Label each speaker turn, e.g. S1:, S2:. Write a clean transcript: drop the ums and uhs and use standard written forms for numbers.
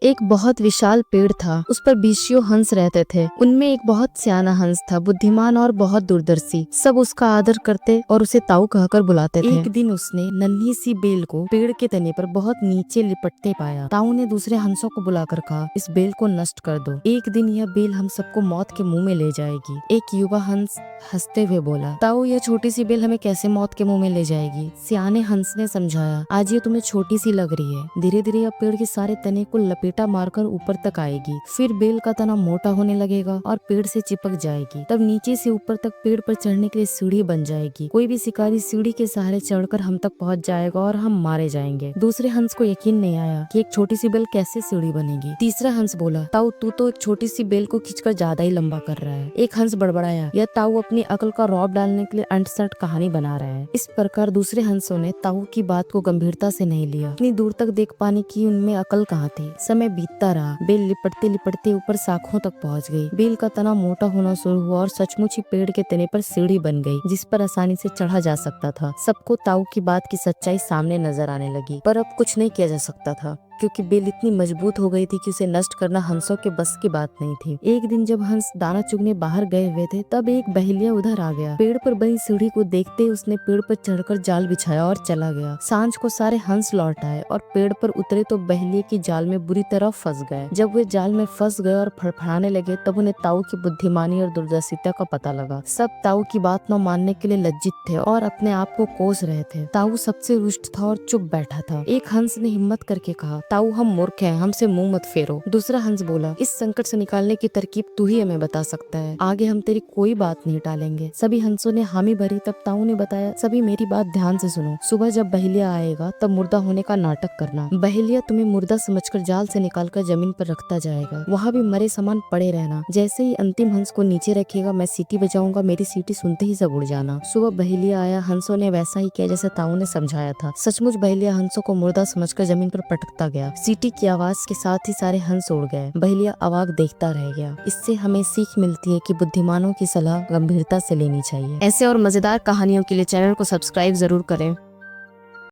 S1: एक बहुत विशाल पेड़ था। उस पर बीसियों हंस रहते थे। उनमें एक बहुत सियाना हंस था, बुद्धिमान और बहुत दूरदर्शी। सब उसका आदर करते और उसे ताऊ कहकर बुलाते थे। एक दिन उसने नन्ही सी बेल को पेड़ के तने पर बहुत नीचे लिपटते पाया। ताऊ ने दूसरे हंसों को बुलाकर कहा, इस बेल को नष्ट कर दो। एक दिन यह बेल हम सबको मौत के मुंह में ले जाएगी। एक युवा हंस हंसते हुए बोला, ताऊ यह छोटी सी बेल हमें कैसे मौत के मुंह में ले जाएगी? सियाने हंस ने समझाया, आज ये तुम्हें छोटी सी लग रही है, धीरे धीरे यह पेड़ के सारे तने को लपेटा मारकर ऊपर तक आएगी। फिर बेल का तना मोटा होने लगेगा और पेड़ से चिपक जाएगी। तब नीचे से ऊपर तक पेड़ पर चढ़ने के लिए सीढ़ी बन जाएगी। कोई भी शिकारी सीढ़ी के सहारे चढ़कर हम तक पहुंच जाएगा और हम मारे जाएंगे। दूसरे हंस को यकीन नहीं आया कि एक छोटी सी बेल कैसे सीढ़ी बनेगी। तीसरा हंस बोला, ताऊ तू तो एक छोटी सी बेल को खींचकर ज्यादा ही लंबा कर रहा है। एक हंस बड़बड़ाया, यह ताऊ अपनी अकल का रौब डालने के लिए अंट-शंट कहानी बना रहा है। इस प्रकार दूसरे हंसों ने ताऊ की बात को गंभीरता से नहीं लिया। इतनी दूर तक देख पाने की उनमें अकल कहाँ थी। समय बीतता रहा। बेल लिपटते लिपटते ऊपर शाखों तक पहुंच गई। बेल का तना मोटा होना शुरू हुआ और सचमुच ही पेड़ के तने पर सीढ़ी बन गई, जिस पर आसानी से चढ़ा जा सकता था। सबको ताऊ की बात की सच्चाई सामने नजर आने लगी, पर अब कुछ नहीं किया जा सकता था क्योंकि बेल इतनी मजबूत हो गई थी कि उसे नष्ट करना हंसों के बस की बात नहीं थी। एक दिन जब हंस दाना चुगने बाहर गए हुए थे, तब एक बहेलिया उधर आ गया। पेड़ पर बनी सीढ़ी को देखते ही उसने पेड़ पर चढ़कर जाल बिछाया और चला गया। सांझ को सारे हंस लौट आए और पेड़ पर उतरे तो बहेलिये की जाल में बुरी तरह फंस गए। जब वे जाल में फंस गए और फड़फड़ाने लगे, तब उन्हें ताऊ की बुद्धिमानी और दूरदर्शिता का पता लगा। सब ताऊ की बात न मानने के लिए लज्जित थे और अपने आप को कोस रहे थे। ताऊ सबसे रुष्ट था और चुप बैठा था। एक हंस ने हिम्मत करके कहा, ताऊ हम मूर्ख हैं, हमसे मुंह मत फेरो। दूसरा हंस बोला, इस संकट से निकालने की तरकीब तू ही हमें बता सकता है, आगे हम तेरी कोई बात नहीं टालेंगे। सभी हंसों ने हामी भरी। तब ताऊ ने बताया, सभी मेरी बात ध्यान से सुनो। सुबह जब बहेलिया आएगा तब मुर्दा होने का नाटक करना। बहेलिया तुम्हें मुर्दा समझकर जाल से निकालकर जमीन पर रखता जाएगा, वहाँ भी मरे समान पड़े रहना। जैसे ही अंतिम हंस को नीचे रखेगा, मैं सीटी बजाऊंगा, मेरी सीटी सुनते ही सब उड़ जाना। सुबह बहेलिया आया, हंसों ने वैसा ही किया जैसे ताऊ ने समझाया था। सचमुच बहेलिया हंसों को मुर्दा समझकर जमीन पर पटकता गया। सीटी की आवाज के साथ ही सारे हंस उड़ गए। बहेलिया अवाक देखता रह गया। इससे हमें सीख मिलती है कि बुद्धिमानों की सलाह गंभीरता से लेनी चाहिए। ऐसे और मजेदार कहानियों के लिए चैनल को सब्सक्राइब जरूर करें।